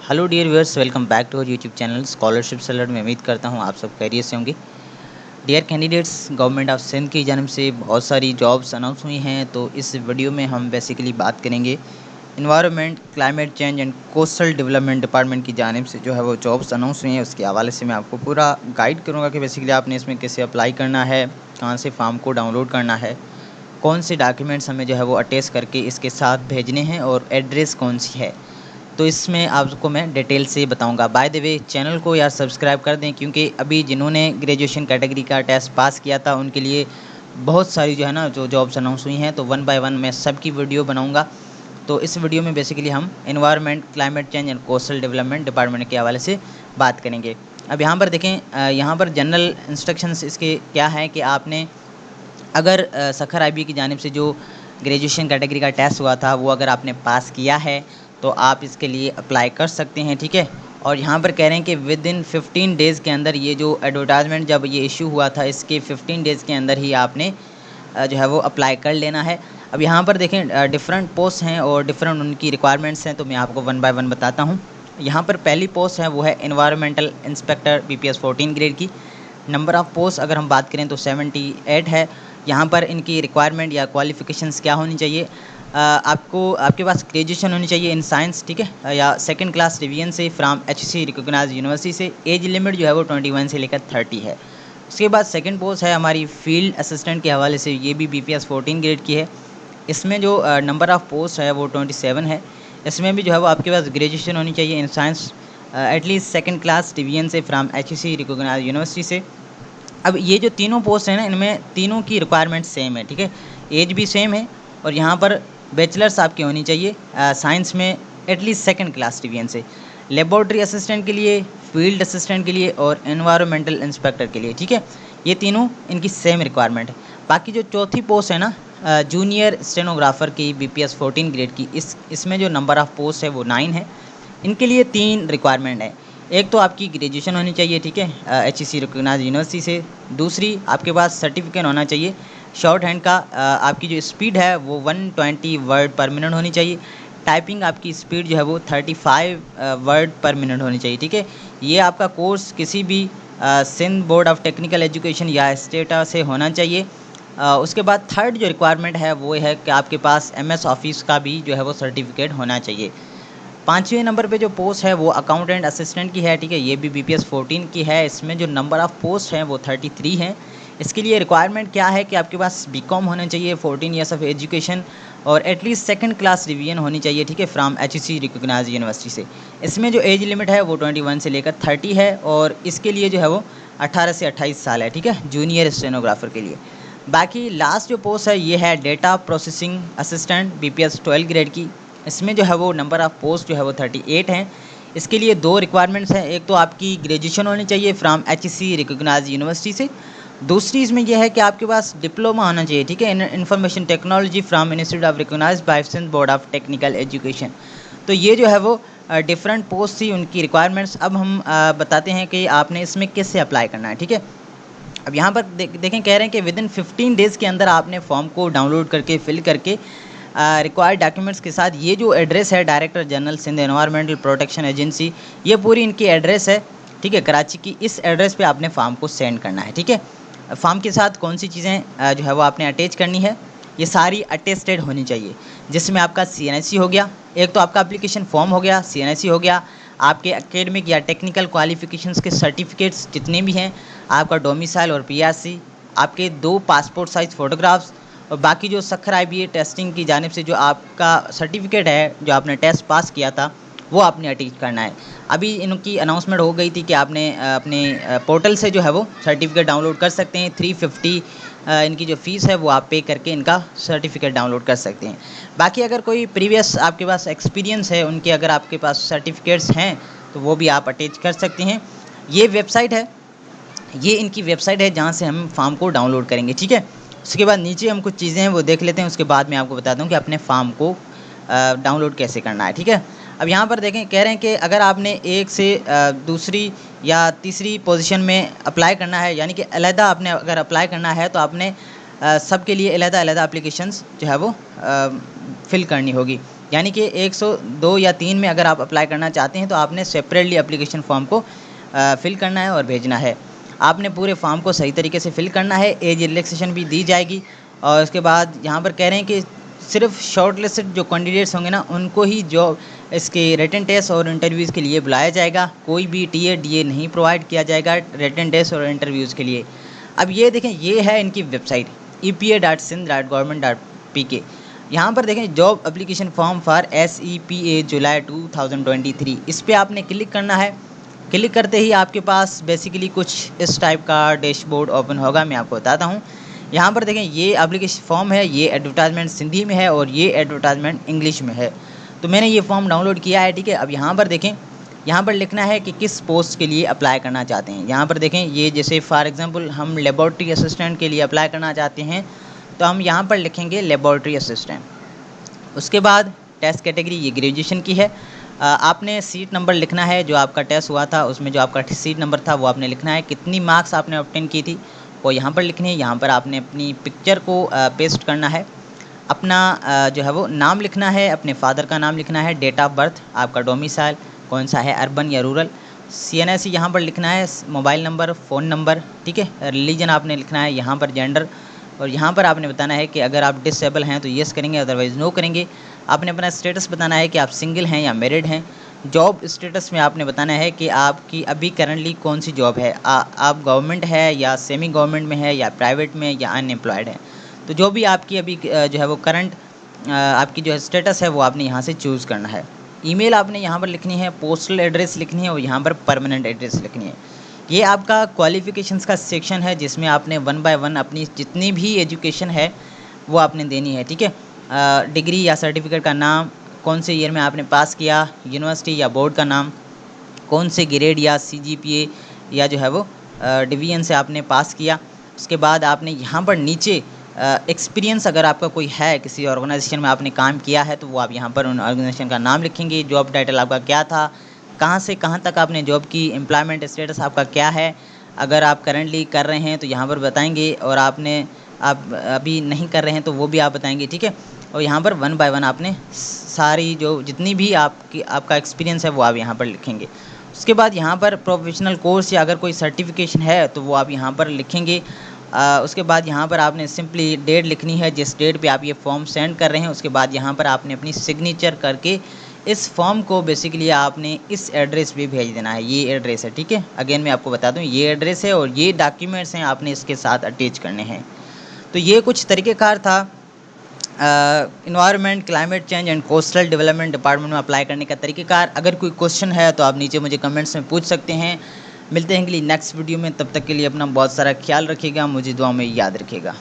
Hello dear viewers, welcome back to our YouTube channel scholarship seller में। उम्मीद करता हूँ आप सब खैरियत से होंगे। Dear candidates, government of Sindh की जानब से बहुत सारी जॉब्स अनाउंस हुई हैं, तो इस वीडियो में हम बेसिकली बात करेंगे environment, climate change and coastal development department की जानिब से जो है वो जॉब्स अनाउंस हुई हैं। उसके हवाले से मैं आपको पूरा गाइड करूँगा कि बेसिकली आपने इसमें कैसे अप्लाई करना है, कहाँ से फॉर्म को डाउनलोड करना है, कौन से डॉक्यूमेंट्स हमें जो है वो अटैच करके इसके साथ भेजने हैं और एड्रेस कौन सी है। तो इसमें आपको मैं डिटेल से बताऊंगा। बाय द वे, चैनल को यार सब्सक्राइब कर दें, क्योंकि अभी जिन्होंने ग्रेजुएशन कैटेगरी का टेस्ट पास किया था उनके लिए बहुत सारी जो है ना जो जॉब्स अनाउंस हुई हैं, तो वन बाय वन मैं सबकी वीडियो बनाऊंगा। तो इस वीडियो में बेसिकली हम environment, climate change and coastal development department के हवाले से बात करेंगे। अब यहाँ पर देखें, यहाँ पर जनरल इंस्ट्रक्शंस इसके क्या है कि आपने अगर सखर आईबी की जानिब से जो ग्रेजुएशन कैटेगरी का टेस्ट हुआ था वो अगर आपने पास किया है तो आप इसके लिए अप्लाई कर सकते हैं, ठीक है। और यहाँ पर कह रहे हैं कि विद इन 15 डेज़ के अंदर, ये जो एडवर्टाइजमेंट जब ये इशू हुआ था इसके 15 डेज़ के अंदर ही आपने जो है वो अप्लाई कर लेना है। अब यहाँ पर देखें, डिफरेंट पोस्ट हैं और डिफरेंट उनकी रिक्वायरमेंट्स हैं, तो मैं आपको वन बाय वन बताता हूँ। यहाँ पर पहली पोस्ट है वो है एनवायरमेंटल इंस्पेक्टर BPS 14 ग्रेड की। नंबर ऑफ़ पोस्ट अगर हम बात करें तो 78 है। यहाँ पर इनकी रिक्वायरमेंट या क्वालिफ़िकेशंस क्या होनी चाहिए, आपके पास ग्रेजुएशन होनी चाहिए इन साइंस, ठीक है, या सेकंड क्लास डिवीजन से फ्रॉम HEC रिकॉग्नाइज यूनिवर्सिटी से। एज लिमिट जो है वो 21 से लेकर 30 है। उसके बाद सेकंड पोस्ट है हमारी फील्ड असिस्टेंट के हवाले से, ये भी BPS 14 ग्रेड की है। इसमें जो नंबर ऑफ़ पोस्ट है वो 27 है। इसमें भी जो है वो आपके पास ग्रेजुएशन होनी चाहिए in science at least second class division से फ्रॉम HEC रिकॉग्नाइज यूनिवर्सिटी से। अब ये जो तीनों पोस्ट हैं ना, इनमें तीनों की रिक्वायरमेंट सेम है, ठीक है, एज भी सेम है। और यहाँ पर बैचलर्स आपकी होनी चाहिए साइंस में एटलीस्ट सेकंड क्लास डिवीजन से। लेबोरेटरी असिस्टेंट के लिए, फील्ड असिस्टेंट के लिए और एनवायरमेंटल इंस्पेक्टर के लिए, ठीक है, ये तीनों इनकी सेम रिक्वायरमेंट है। बाकी जो चौथी पोस्ट है ना, जूनियर स्टेनोग्राफर की BPS 14 ग्रेड की, इसमें जो नंबर ऑफ़ पोस्ट है वो 9 है। इनके लिए 3 रिक्वायरमेंट है। एक तो आपकी ग्रेजुएशन होनी चाहिए, ठीक है, HEC रिकॉग्नाइज यूनिवर्सिटी से। दूसरी, आपके पास सर्टिफिकेट होना चाहिए शॉर्ट हैंड का। आपकी जो स्पीड है वो 120 वर्ड पर मिनट होनी चाहिए। टाइपिंग आपकी स्पीड जो है वो 35 वर्ड पर मिनट होनी चाहिए, ठीक है। ये आपका कोर्स किसी भी Sindh board of technical education या स्टेटा से होना चाहिए। उसके बाद थर्ड जो रिक्वायरमेंट है वो है कि आपके पास MS ऑफिस का भी जो है वो सर्टिफिकेट होना चाहिए। 5वें नंबर पे जो पोस्ट है वो अकाउंटेंट असिस्टेंट की है, ठीक है, ये भी BPS 14 की है। इसमें जो नंबर ऑफ़ पोस्ट हैं वो 33 हैं। इसके लिए रिक्वायरमेंट क्या है कि आपके पास BCom होना चाहिए, 14 ईयर्स ऑफ एजुकेशन और एटलीस्ट सेकंड क्लास डिवीजन होनी चाहिए, ठीक है, फ्रॉम HEC रिकॉग्नाइज यूनिवर्सिटी से। इसमें जो एज लिमिट है वो 21 से लेकर 30 है और इसके लिए जो है वो 18 से 28 साल है, ठीक है, जूनियर स्टेनोग्राफर के लिए। बाकी लास्ट जो पोस्ट है ये है data processing assistant BPS 12 grade की। इसमें जो है वो नंबर ऑफ़ पोस्ट जो है वो 38 हैं। इसके लिए 2 रिक्वायरमेंट्स हैं। एक तो आपकी ग्रेजुएशन होनी चाहिए फ्रॉम HEC रिकॉग्नाइज यूनिवर्सिटी से। दूसरी इसमें यह है कि आपके पास डिप्लोमा होना चाहिए, ठीक है, information technology from institute of recognise by Sindh board of technical education. तो ये जो है वो डिफरेंट पोस्ट थी, उनकी रिक्वायरमेंट्स। अब हम बताते हैं कि आपने इसमें कैसे अप्लाई करना है, ठीक है। अब यहाँ पर देखें, कह रहे हैं कि विद इन 15 डेज़ के अंदर आपने फॉर्म को डाउनलोड करके फिल करके रिक्वायर्ड डॉक्यूमेंट्स के साथ, ये जो एड्रेस है director general Sindh environmental protection agency, ये पूरी इनकी एड्रेस है, ठीक है, कराची की। इस एड्रेस पे आपने फॉर्म को सेंड करना है, ठीक है। फॉर्म के साथ कौन सी चीज़ें जो है वो आपने अटैच करनी है, ये सारी अटेस्टेड होनी चाहिए, जिसमें आपका CNIC हो गया, एक तो आपका एप्लीकेशन फॉर्म हो गया, CNIC हो गया, आपके एकेडमिक या टेक्निकल क्वालिफिकेशंस के सर्टिफिकेट्स जितने भी हैं, आपका डोमिसाइल और PRC, आपके 2 पासपोर्ट साइज़ फ़ोटोग्राफ्स और बाकी जो सखर IBA टेस्टिंग की जानिब से जो आपका सर्टिफिकेट है, जो आपने टेस्ट पास किया था, वो आपने अटैच करना है। अभी इनकी अनाउंसमेंट हो गई थी कि आपने अपने पोर्टल से जो है वो सर्टिफिकेट डाउनलोड कर सकते हैं। 350 इनकी जो फ़ीस है वो आप पे करके इनका सर्टिफिकेट डाउनलोड कर सकते हैं। बाकी अगर कोई प्रीवियस आपके पास एक्सपीरियंस है, उनके अगर आपके पास सर्टिफिकेट्स हैं तो वो भी आप अटैच कर सकते हैं। ये वेबसाइट है, ये इनकी वेबसाइट है जहाँ से हम फॉर्म को डाउनलोड करेंगे, ठीक है। उसके बाद नीचे हम कुछ चीज़ें हैं वो देख लेते हैं, उसके बाद मैं आपको बताता हूँ कि अपने फॉर्म को डाउनलोड कैसे करना है, ठीक है। अब यहाँ पर देखें, कह रहे हैं कि अगर आपने एक से दूसरी या तीसरी पोजीशन में अप्लाई करना है, यानी कि अलहदा आपने अगर अप्लाई करना है तो आपने सबके लिए अलहदा अलहदा एप्लीकेशंस जो है वो फिल करनी होगी। यानी कि 102 या 3 में अगर आप अप्लाई करना चाहते हैं तो आपने सेपरेटली एप्लीकेशन फॉर्म को फिल करना है और भेजना है। आपने पूरे फॉर्म को सही तरीके से फिल करना है, एज रिलैक्सेशन भी दी जाएगी। और उसके बाद यहाँ पर कह रहे हैं कि सिर्फ शॉर्ट लिस्टेड जो कैंडिडेट्स होंगे ना, उनको ही जॉब इसके रिटन टेस्ट और इंटरव्यूज़ के लिए बुलाया जाएगा। कोई भी टीए डीए नहीं प्रोवाइड किया जाएगा रिटन टेस्ट और इंटरव्यूज़ के लिए। अब ये देखें, ये है इनकी वेबसाइट epa.sindh.government.pk। यहाँ पर देखें job application form for SEPA जुलाई 2023, इस पर आपने क्लिक करना है। क्लिक करते ही आपके पास बेसिकली कुछ इस टाइप का डैशबोर्ड ओपन होगा। मैं आपको बताता हूँ। यहाँ पर देखें ये एप्लीकेशन फॉर्म है, ये एडवर्टाइजमेंट सिंधी में है और ये एडवर्टाइजमेंट इंग्लिश में है। तो मैंने ये फॉर्म डाउनलोड किया है, ठीक है। अब यहाँ पर देखें, यहाँ पर लिखना है कि किस पोस्ट के लिए अप्लाई करना चाहते हैं। यहाँ पर देखें, ये जैसे फॉर एग्जांपल हम लेबॉर्ट्री असिस्टेंट के लिए अप्लाई करना चाहते हैं तो हम यहाँ पर लिखेंगे लेबॉर्ट्री असिस्टेंट। उसके बाद टेस्ट कैटेगरी ये ग्रेजुएशन की है। आपने सीट नंबर लिखना है, जो आपका टेस्ट हुआ था उसमें जो आपका सीट नंबर था वो आपने लिखना है। कितनी मार्क्स आपने ऑब्टेन की थी वो यहाँ पर लिखनी है। यहाँ पर आपने अपनी पिक्चर को पेस्ट करना है। अपना जो है वो नाम लिखना है, अपने फादर का नाम लिखना है, डेट ऑफ बर्थ, आपका डोमिसाइल कौन सा है, अर्बन या रूरल, CNSE यहाँ पर लिखना है, मोबाइल नंबर, फ़ोन नंबर, ठीक है। रिलीजन आपने लिखना है, यहाँ पर जेंडर, और यहाँ पर आपने बताना है कि अगर आप डिसेबल हैं तो येस करेंगे, अदरवाइज़ नो करेंगे। आपने अपना स्टेटस बताना है कि आप सिंगल हैं या मैरिड हैं। जॉब स्टेटस में आपने बताना है कि आपकी अभी करंटली कौन सी जॉब है, आप गवर्नमेंट है या सेमी गवर्नमेंट में है या प्राइवेट में या अनएम्प्लॉयड है। तो जो भी आपकी अभी जो है वो करंट आपकी जो है स्टेटस है वो आपने यहाँ से चूज़ करना है। ईमेल आपने यहाँ पर लिखनी है, पोस्टल एड्रेस लिखनी है और यहाँ पर परमानेंट एड्रेस लिखनी है। ये आपका क्वालिफ़िकेशंस का सेक्शन है जिसमें आपने 1 बाय 1 अपनी जितनी भी एजुकेशन है वो आपने देनी है, ठीक है। डिग्री या सर्टिफिकेट का नाम, कौन से ईयर में आपने पास किया, यूनिवर्सिटी या बोर्ड का नाम, कौन से ग्रेड या CGPA या जो है वो डिवीजन से आपने पास किया। उसके बाद आपने यहाँ पर नीचे एक्सपीरियंस अगर आपका कोई है, किसी ऑर्गेनाइजेशन में आपने काम किया है तो वो आप यहाँ पर उन ऑर्गेनाइजेशन का नाम लिखेंगे। जॉब टाइटल आपका क्या था, कहाँ से कहाँ तक आपने जॉब की, एम्प्लॉयमेंट स्टेटस आपका क्या है, अगर आप करंटली कर रहे हैं तो यहाँ पर बताएंगे, और आप अभी नहीं कर रहे हैं तो वो भी आप बताएंगे, ठीक है। और यहाँ पर 1 बाय 1 आपने सारी जो जितनी भी आपका एक्सपीरियंस है वो आप यहाँ पर लिखेंगे। उसके बाद यहाँ पर प्रोफेशनल कोर्स या अगर कोई सर्टिफिकेशन है तो वो आप यहाँ पर लिखेंगे। उसके बाद यहाँ पर आपने सिंपली डेट लिखनी है जिस डेट पे आप ये फॉर्म सेंड कर रहे हैं। उसके बाद यहाँ पर आपने अपनी सिग्नेचर करके इस फॉर्म को बेसिकली आपने इस एड्रेस पे भेज देना है। ये एड्रेस है, ठीक है। अगेन मैं आपको बता दूँ, ये एड्रेस है और ये डॉक्यूमेंट्स हैं आपने इसके साथ अटैच करने हैं। तो ये कुछ तरीक़ेकार था environment, climate change and coastal development department में अप्लाई करने का तरीक़ेकार। अगर कोई क्वेश्चन है तो आप नीचे मुझे कमेंट्स में पूछ सकते हैं। मिलते हैं अगली नेक्स्ट वीडियो में, तब तक के लिए अपना बहुत सारा ख्याल रखिएगा, मुझे दुआ में याद रखिएगा।